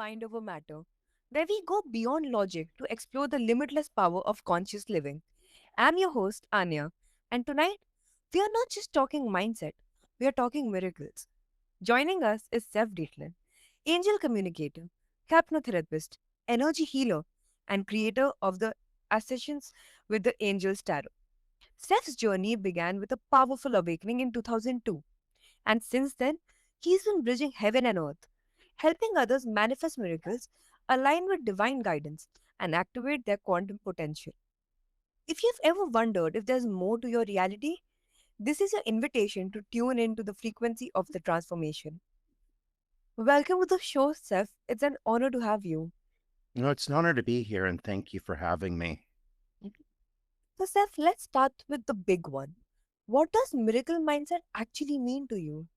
Mind Over Matter, where we go beyond logic to explore the limitless power of conscious living. I'm your host, Anya, and tonight we are not just talking mindset, we are talking miracles. Joining us is Seph Dietlin, angel communicator, hypnotherapist, energy healer, and creator of the Ascensions with the Angels Tarot. Seph's journey began with a powerful awakening in 2002, and since then, he's been bridging heaven and earth, helping others manifest miracles, align with divine guidance, and activate their quantum potential. If you've ever wondered if there's more to your reality, this is your invitation to tune into the frequency of the transformation. Welcome to the show, Seth. It's an honor to have you. It's an honor to be here and thank you for having me. So, Seth, let's start with the big one. What does miracle mindset actually mean to you?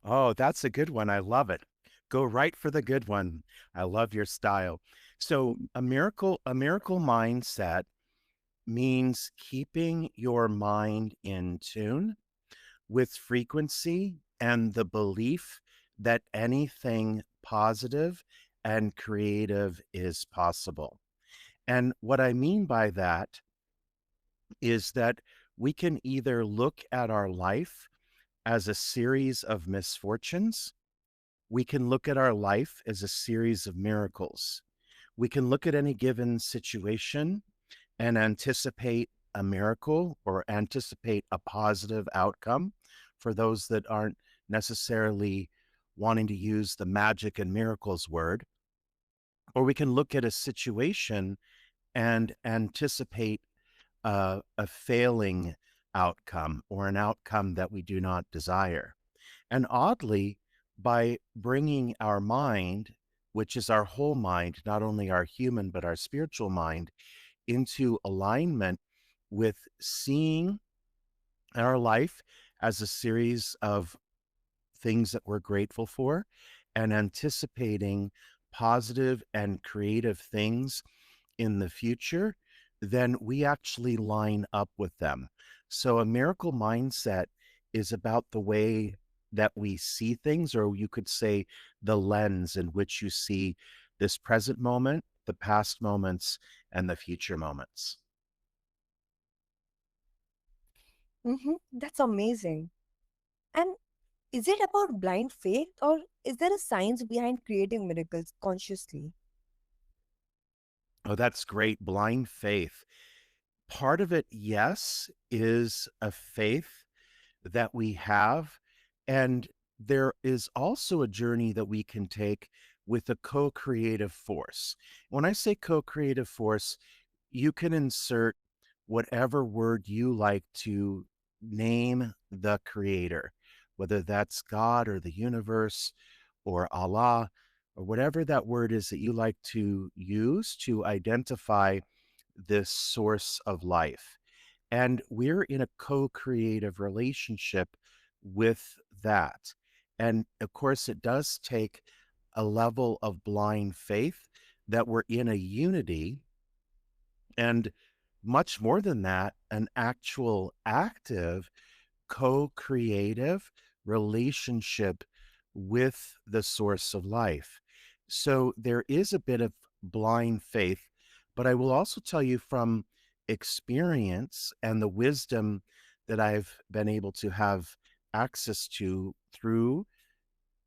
Oh, that's a good one. I love it. Go right for the good one. I love your style. So, a miracle mindset means keeping your mind in tune with frequency and the belief that anything positive and creative is possible. And what I mean by that is that we can either look at our life as a series of misfortunes. We can look at our life as a series of miracles. We can look at any given situation and anticipate a miracle or anticipate a positive outcome for those that aren't necessarily wanting to use the magic and miracles word. Or we can look at a situation and anticipate a failing outcome or an outcome that we do not desire. And oddly, by bringing our mind, which is our whole mind, not only our human, but our spiritual mind, into alignment with seeing our life as a series of things that we're grateful for and anticipating positive and creative things in the future, then we actually line up with them. So a miracle mindset is about the way that we see things, or you could say the lens in which you see this present moment, the past moments, and the future moments. That's amazing. And is it about blind faith or is there a science behind creating miracles consciously? Oh, that's great. Blind faith. Part of it, yes, is a faith that we have. And there is also a journey that we can take with a co creative force. When I say co creative force, you can insert whatever word you like to name the creator, whether that's God or the universe or Allah or whatever that word is that you like to use to identify this source of life. And we're in a co creative relationship with that. And of course, it does take a level of blind faith that we're in a unity and much more than that, an actual active co creative relationship with the source of life. So there is a bit of blind faith, but I will also tell you from experience and the wisdom that I've been able to have access to through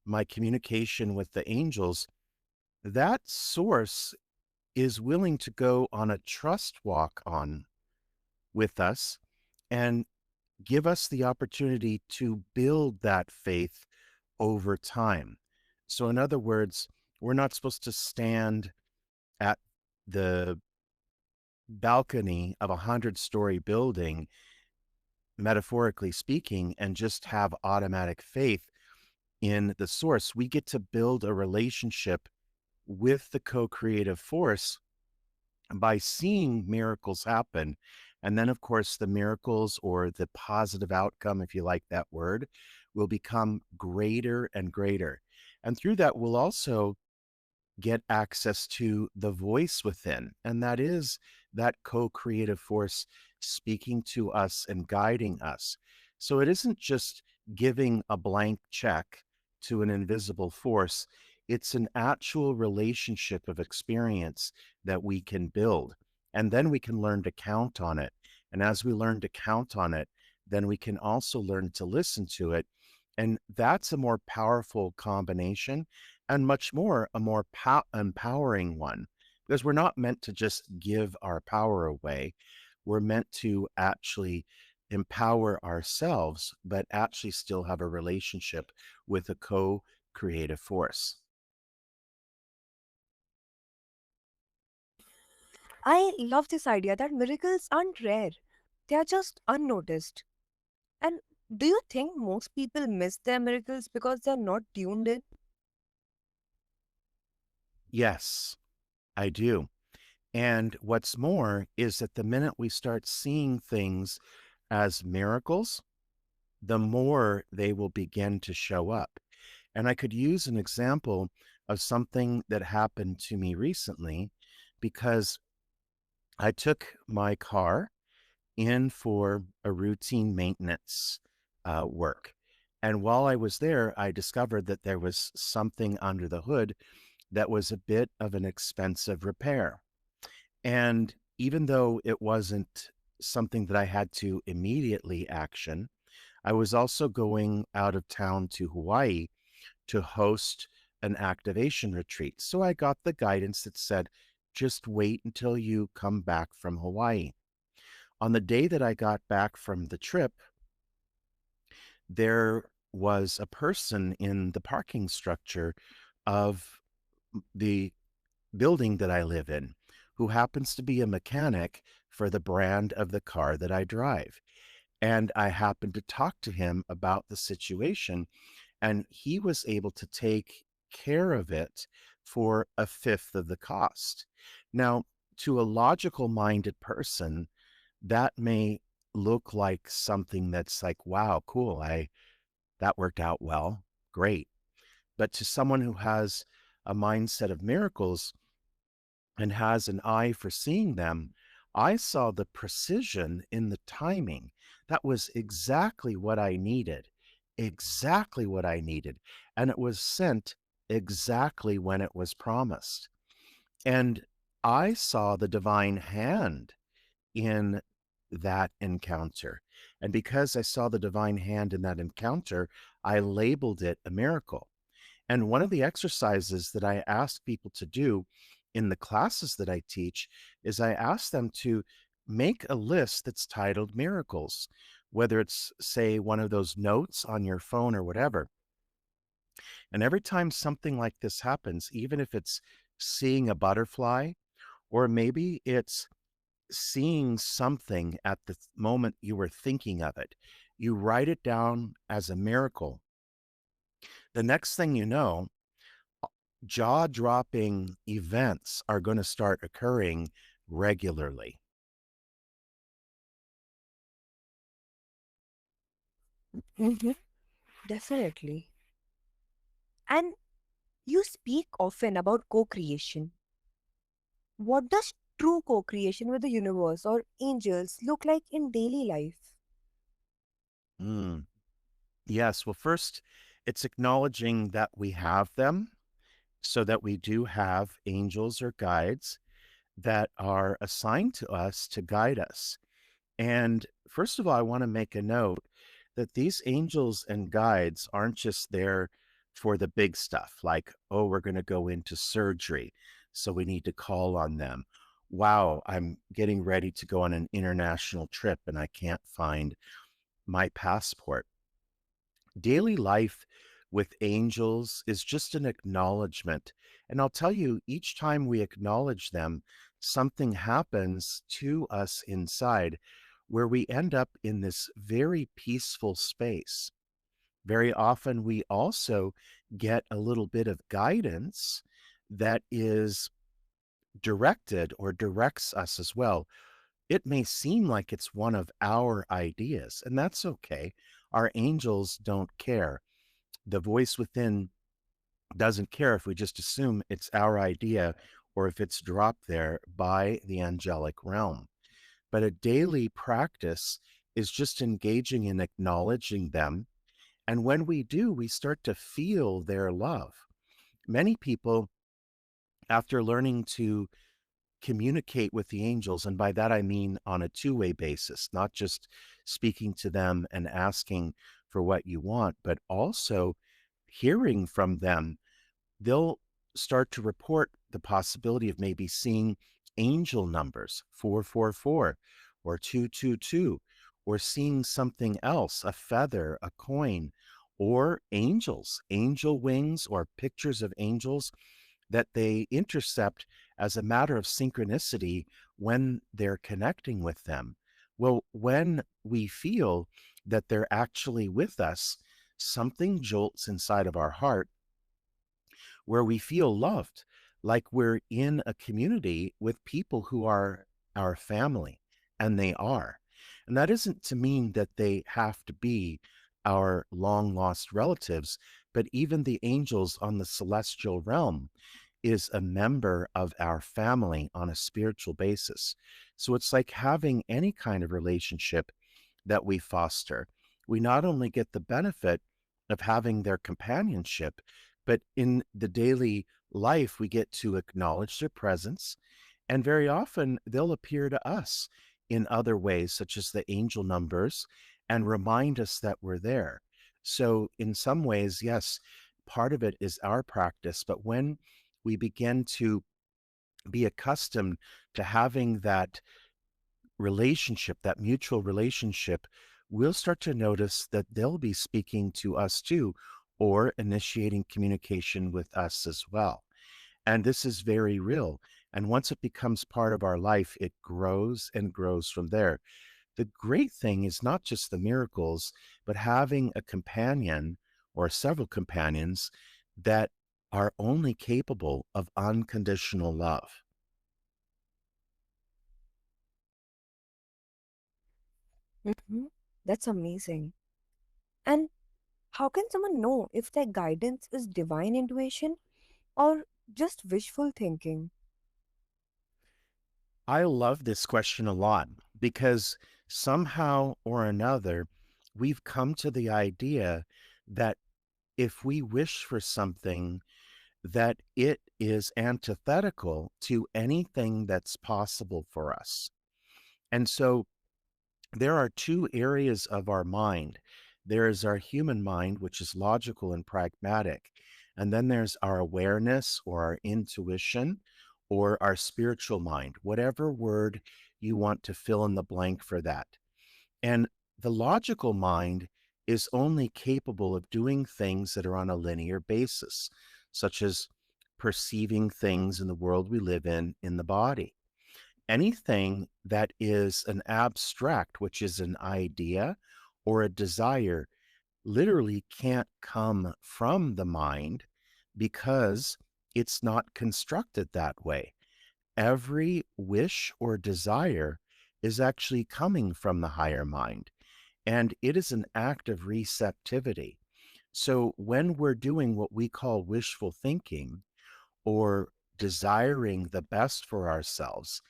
my communication with the angels, that source is willing to go on a trust walk on with us and give us the opportunity to build that faith over time. So, in other words, we're not supposed to stand at the balcony of a 100-story building, metaphorically speaking, and just have automatic faith in the source. We get to build a relationship with the co creative force by seeing miracles happen. And then, of course, the miracles or the positive outcome, if you like that word, will become greater and greater. And through that, we'll also get access to the voice within. And that is that co creative force speaking to us and guiding us. So it isn't just giving a blank check to an invisible force, It's an actual relationship of experience that we can build. And then we can learn to count on it. And as we learn to count on it, then we can also learn to listen to it. And that's a more powerful combination and much more a more empowering one, because we're not meant to just give our power away. We're meant to actually empower ourselves, but actually still have a relationship with a co creative force. I love this idea that miracles aren't rare, they are just unnoticed. And do you think most people miss their miracles because they're not tuned in? Yes, I do. And what's more is that the minute we start seeing things as miracles, the more they will begin to show up. And I could use an example of something that happened to me recently because I took my car in for a routine maintenance work. And while I was there, I discovered that there was something under the hood that was a bit of an expensive repair. And even though it wasn't something that I had to immediately action, I was also going out of town to Hawaii to host an activation retreat. So I got the guidance that said, just wait until you come back from Hawaii. On the day that I got back from the trip, there was a person in the parking structure of the building that I live in who happens to be a mechanic for the brand of the car that I drive. And I happened to talk to him about the situation, and he was able to take care of it for a fifth of the cost. Now, to a logical minded person, that may look like something that's like, wow, cool. That worked out well. Great. But to someone who has a mindset of miracles and has an eye for seeing them, I saw the precision in the timing. That was exactly what I needed. Exactly what I needed. And it was sent exactly when it was promised. And I saw the divine hand in that encounter. And because I saw the divine hand in that encounter, I labeled it a miracle. And one of the exercises that I ask people to do in the classes that I teach is I ask them to make a list that's titled miracles, whether it's, say, one of those notes on your phone or whatever. And every time something like this happens, even if it's seeing a butterfly, or maybe it's seeing something at the moment you were thinking of it, you write it down as a miracle. The next thing you know, jaw dropping events are going to start occurring regularly. Hmm. Definitely. And you speak often about co creation. What does true co creation with the universe or angels look like in daily life? Mm. Yes. Well, first, it's acknowledging that we have them so that we do have angels or guides that are assigned to us to guide us. And first of all, I want to make a note that these angels and guides aren't just there for the big stuff, like, oh, we're going to go into surgery, so we need to call on them. Wow, I'm getting ready to go on an international trip and I can't find my passport. Daily life with angels is just an acknowledgement. And I'll tell you, each time we acknowledge them, something happens to us inside where we end up in this very peaceful space. Very often, we also get a little bit of guidance that is directed or directs us as well. It may seem like it's one of our ideas, and that's okay. Our angels don't care. The voice within doesn't care if we just assume it's our idea or if it's dropped there by the angelic realm. But a daily practice is just engaging in acknowledging them. And when we do, we start to feel their love. many people, after learning to communicate with the angels, and by that I mean on a two-way basis, not just speaking to them and asking for what you want, but also hearing from them, they'll start to report the possibility of maybe seeing angel numbers 444 or 222, or seeing something else, a feather, a coin, or angels, angel wings, or pictures of angels that they intercept as a matter of synchronicity when they're connecting with them. Well, when we feel that they're actually with us, something jolts inside of our heart where we feel loved, like we're in a community with people who are our family, and they are. And that isn't to mean that they have to be our long lost relatives, but even the angels on the celestial realm is a member of our family on a spiritual basis. So it's like having any kind of relationship that we foster. We not only get the benefit of having their companionship, but in the daily life, we get to acknowledge their presence. And very often they'll appear to us in other ways, such as the angel numbers, and remind us that we're there. So, in some ways, yes, part of it is our practice. But when we begin to be accustomed to having that relationship, that mutual relationship, we'll start to notice that they'll be speaking to us too, or initiating communication with us as well. And this is very real. And once it becomes part of our life, it grows and grows from there. The great thing is not just the miracles, but having a companion or several companions that are only capable of unconditional love. Mhm. That's amazing. And how can someone know if their guidance is divine intuition or just wishful thinking? I love this question a lot because somehow or another, we've come to the idea that if we wish for something, that it is antithetical to anything that's possible for us. And so there are two areas of our mind. There is our human mind, which is logical and pragmatic. And then there's our awareness or our intuition or our spiritual mind, whatever word you want to fill in the blank for that. And the logical mind is only capable of doing things that are on a linear basis, such as perceiving things in the world we live in the body. Anything that is an abstract, which is an idea or a desire, literally can't come from the mind because it's not constructed that way. Every wish or desire is actually coming from the higher mind, and it is an act of receptivity. So when we're doing what we call wishful thinking or desiring the best for ourselves,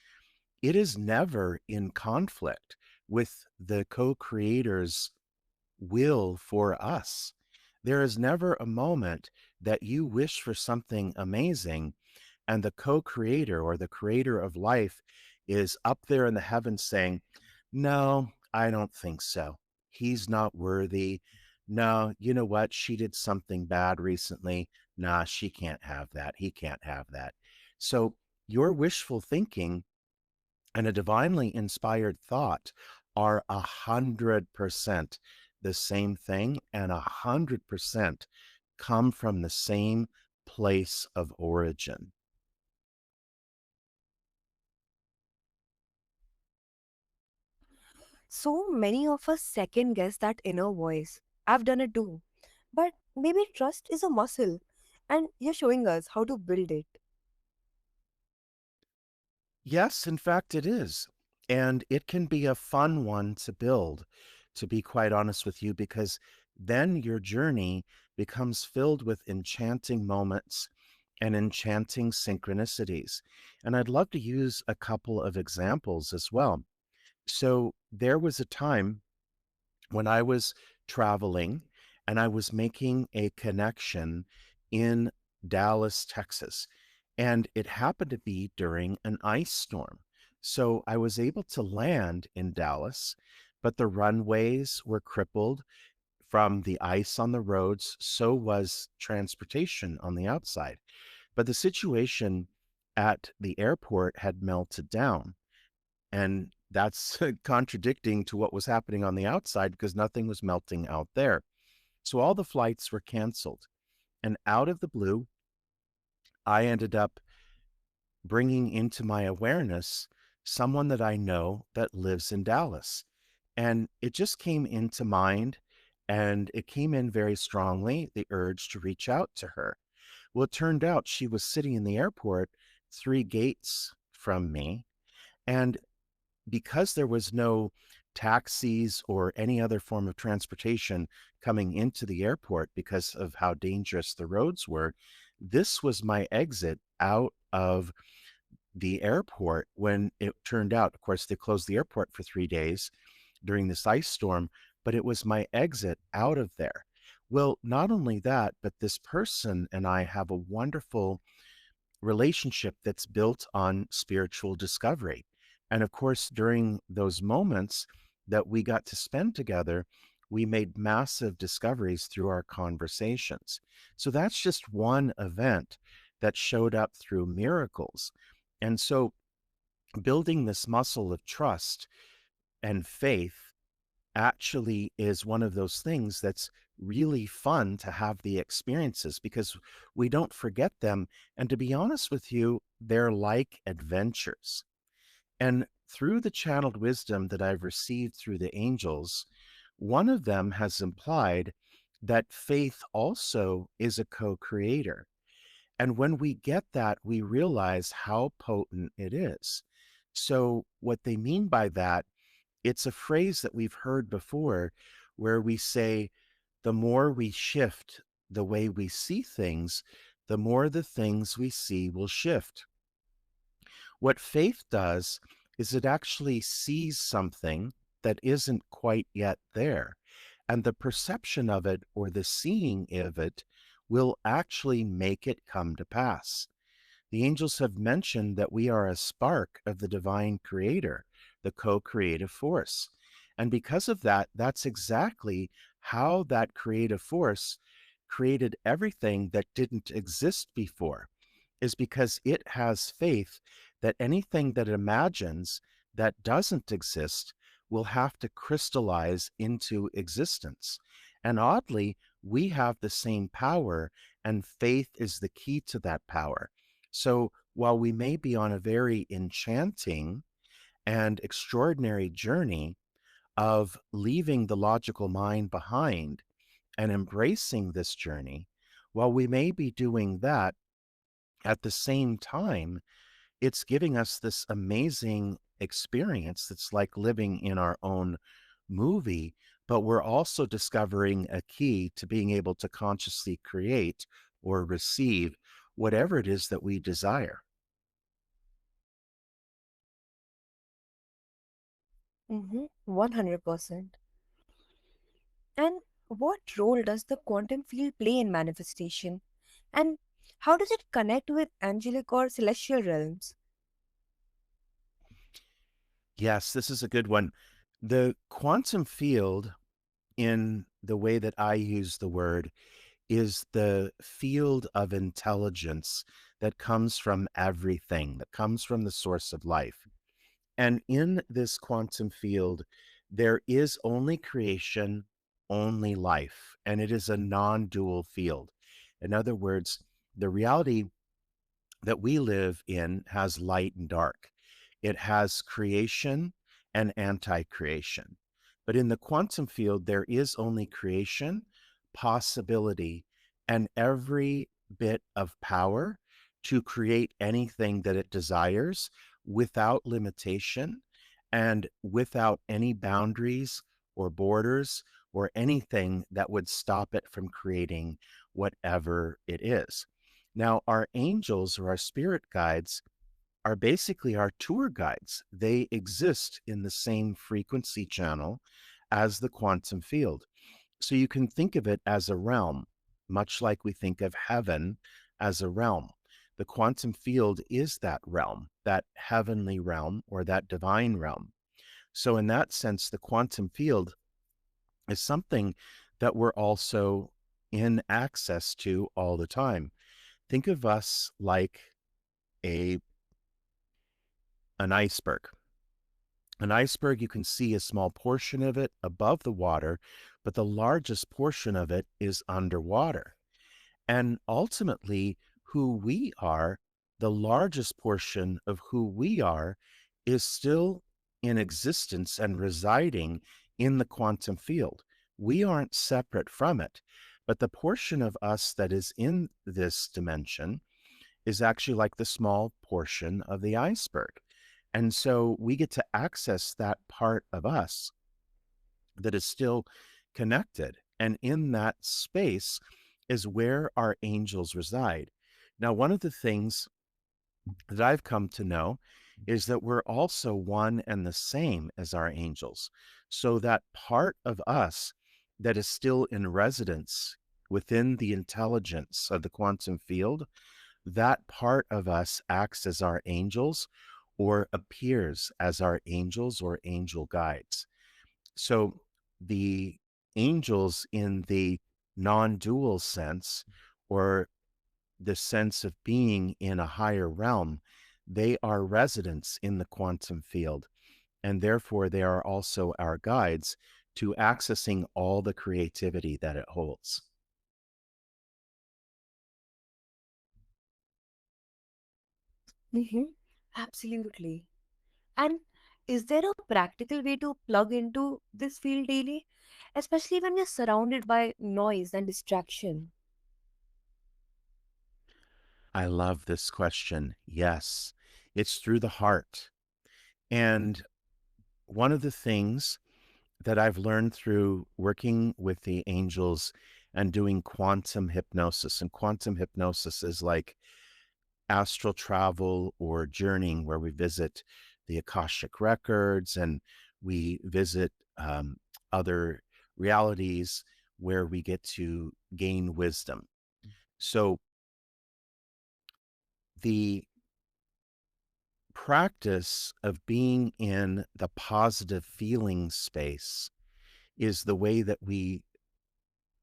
it is never in conflict with the co-creator's will for us. There is never a moment that you wish for something amazing and the co-creator or the creator of life is up there in the heavens saying, "No, I don't think so. He's not worthy. No, you know what? She did something bad recently. Nah, she can't have that. He can't have that." So your wishful thinking and a divinely inspired thought are 100% the same thing, and 100% come from the same place of origin. So many of us second guess that inner voice. I've done it too. But maybe trust is a muscle, and you're showing us how to build it. Yes, in fact, it is. And it can be a fun one to build, to be quite honest with you, because then your journey becomes filled with enchanting moments and enchanting synchronicities. And I'd love to use a couple of examples as well. So there was a time when I was traveling and I was making a connection in Dallas, Texas. And it happened to be during an ice storm. So I was able to land in Dallas, but the runways were crippled from the ice on the roads. So was transportation on the outside. But the situation at the airport had melted down. And that's contradicting to what was happening on the outside because nothing was melting out there. So all the flights were canceled. And out of the blue, I ended up bringing into my awareness someone that I know that lives in Dallas. And it just came into mind and it came in very strongly, the urge to reach out to her. Well, it turned out she was sitting in the airport 3 gates from me. And because there was no taxis or any other form of transportation coming into the airport because of how dangerous the roads were, this was my exit out of the airport when it turned out, of course, they closed the airport for 3 days during this ice storm, but it was my exit out of there. Well, not only that, but this person and I have a wonderful relationship that's built on spiritual discovery. And of course, during those moments that we got to spend together, we made massive discoveries through our conversations. So that's just one event that showed up through miracles. And so building this muscle of trust and faith actually is one of those things that's really fun to have the experiences because we don't forget them. And to be honest with you, they're like adventures. And through the channeled wisdom that I've received through the angels, one of them has implied that faith also is a co creator. And when we get that, we realize how potent it is. So, what they mean by that, it's a phrase that we've heard before where we say, the more we shift the way we see things, the more the things we see will shift. What faith does is it actually sees something that isn't quite yet there. And the perception of it or the seeing of it will actually make it come to pass. The angels have mentioned that we are a spark of the divine creator, the co creative force. And because of that, that's exactly how that creative force created everything that didn't exist before, is because it has faith that anything that it imagines that doesn't exist will have to crystallize into existence. And oddly, we have the same power, and faith is the key to that power. So while we may be on a very enchanting and extraordinary journey of leaving the logical mind behind and embracing this journey, while we may be doing that, at the same time, it's giving us this amazing experience that's like living in our own movie, but we're also discovering a key to being able to consciously create or receive whatever it is that we desire. 100%. And what role does the quantum field play in manifestation? And how does it connect with angelic or celestial realms? Yes, this is a good one. The quantum field, in the way that I use the word, is the field of intelligence that comes from everything, that comes from the source of life. And in this quantum field, there is only creation, only life, and it is a non dual field. In other words, the reality that we live in has light and dark. It has creation and anti creation. But in the quantum field, there is only creation, possibility, and every bit of power to create anything that it desires without limitation and without any boundaries or borders or anything that would stop it from creating whatever it is. Now, our angels or our spirit guides are basically our tour guides. They exist in the same frequency channel as the quantum field. So you can think of it as a realm, much like we think of heaven as a realm. The quantum field is that realm, that heavenly realm or that divine realm. So, in that sense, the quantum field is something that we're also in access to all the time. Think of us like a an iceberg. An iceberg, you can see a small portion of it above the water, but the largest portion of it is underwater. And ultimately, who we are, the largest portion of who we are, is still in existence and residing in the quantum field. We aren't separate from it, but the portion of us that is in this dimension is actually like the small portion of the iceberg. And so we get to access that part of us that is still connected. And in that space is where our angels reside. Now, one of the things that I've come to know is that we're also one and the same as our angels. So that part of us that is still in residence within the intelligence of the quantum field, that part of us acts as our angels or appears as our angels or angel guides. So the angels in the non-dual sense, or the sense of being in a higher realm, they are residents in the quantum field, and therefore they are also our guides to accessing all the creativity that it holds. Mm-hmm. Absolutely. And is there a practical way to plug into this field daily, especially when we're surrounded by noise and distraction? I love this question. Yes, it's through the heart. And one of the things that I've learned through working with the angels and doing quantum hypnosis, and quantum hypnosis is like astral travel or journeying, where we visit the Akashic records and we visit other realities where we get to gain wisdom. So the practice of being in the positive feeling space is the way that we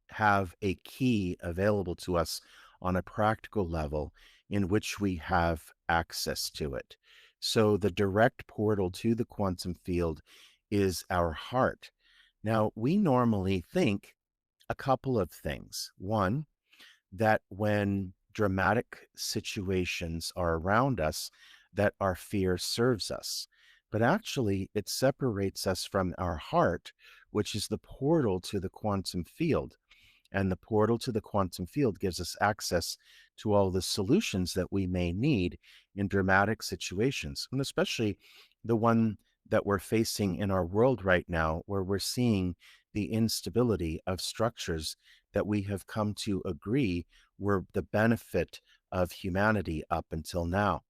have a key available to us on a practical level in which we have access to it. So the direct portal to the quantum field is our heart. Now, we normally think a couple of things. One, that when dramatic situations are around us, that our fear serves us. But actually, it separates us from our heart, which is the portal to the quantum field. And the portal to the quantum field gives us access to all the solutions that we may need in dramatic situations, and especially the one that we're facing in our world right now, where we're seeing the instability of structures that we have come to agree were the benefit of humanity up until now.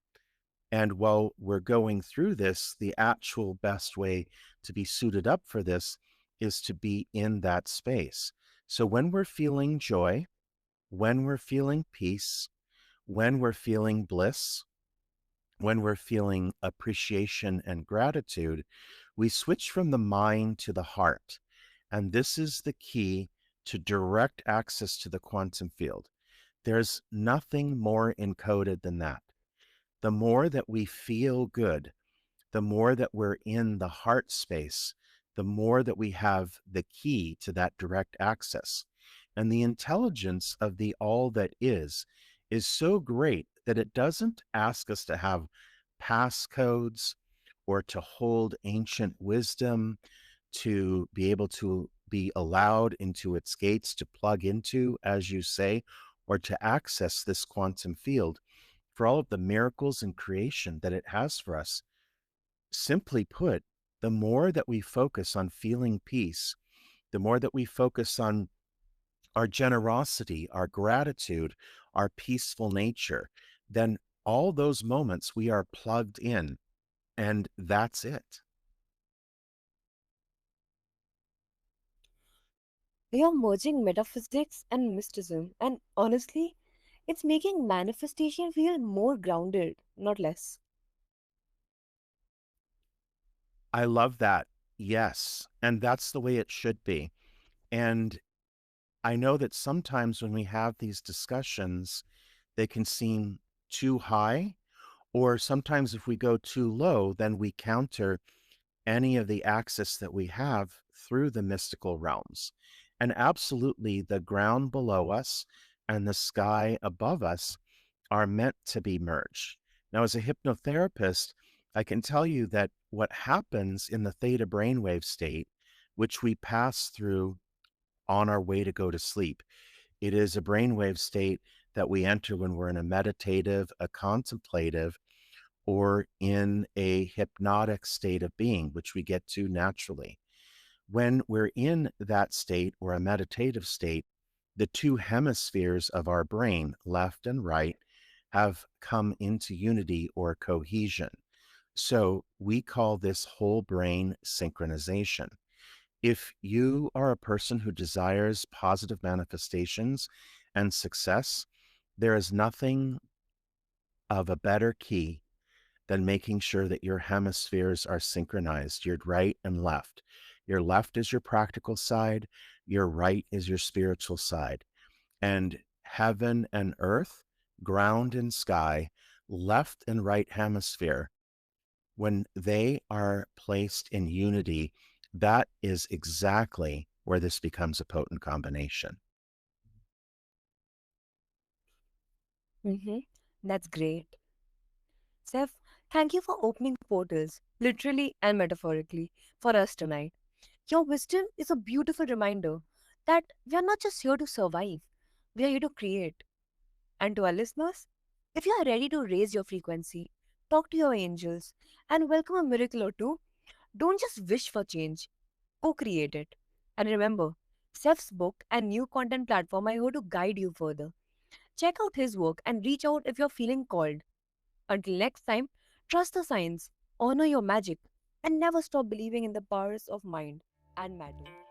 And while we're going through this, the actual best way to be suited up for this is to be in that space. So when we're feeling joy, when we're feeling peace, when we're feeling bliss, when we're feeling appreciation and gratitude, we switch from the mind to the heart. And this is the key to direct access to the quantum field. There's nothing more encoded than that. The more that we feel good, the more that we're in the heart space, the more that we have the key to that direct access. And the intelligence of the all that is so great that it doesn't ask us to have passcodes or to hold ancient wisdom, to be able to be allowed into its gates to plug into, as you say, or to access this quantum field for all of the miracles and creation that it has for us. Simply put, the more that we focus on feeling peace, the more that we focus on our generosity, our gratitude, our peaceful nature, then all those moments we are plugged in, and that's it. You're merging metaphysics and mysticism, and honestly, It's making manifestation feel more grounded, not less. I love that. Yes. And that's the way it should be. And I know that sometimes when we have these discussions, they can seem too high, or sometimes if we go too low, then we counter any of the access that we have through the mystical realms. And absolutely, the ground below us and the sky above us are meant to be merged. Now, as a hypnotherapist, I can tell you that what happens in the theta brainwave state, which we pass through on our way to go to sleep, it is a brainwave state that we enter when we're in a meditative, a contemplative, or in a hypnotic state of being, which we get to naturally. When we're in that state or a meditative state, the two hemispheres of our brain, left and right, have come into unity or cohesion. So we call this whole brain synchronization. If you are a person who desires positive manifestations and success, there is nothing of a better key than making sure that your hemispheres are synchronized, your right and left. Your left is your practical side, your right is your spiritual side. And heaven and earth, ground and sky, left and right hemisphere, when they are placed in unity, that is exactly where this becomes a potent combination. Mm-hmm. That's great. Seth, thank you for opening portals, literally and metaphorically, for us tonight. Your wisdom is a beautiful reminder that we are not just here to survive, we are here to create. And to our listeners, if you are ready to raise your frequency, talk to your angels, and welcome a miracle or two, don't just wish for change, co create it. And remember, Seth's book and new content platform are here to guide you further. Check out his work and reach out if you're feeling called. Until next time, trust the signs, honor your magic, and never stop believing in the powers of mind and matter.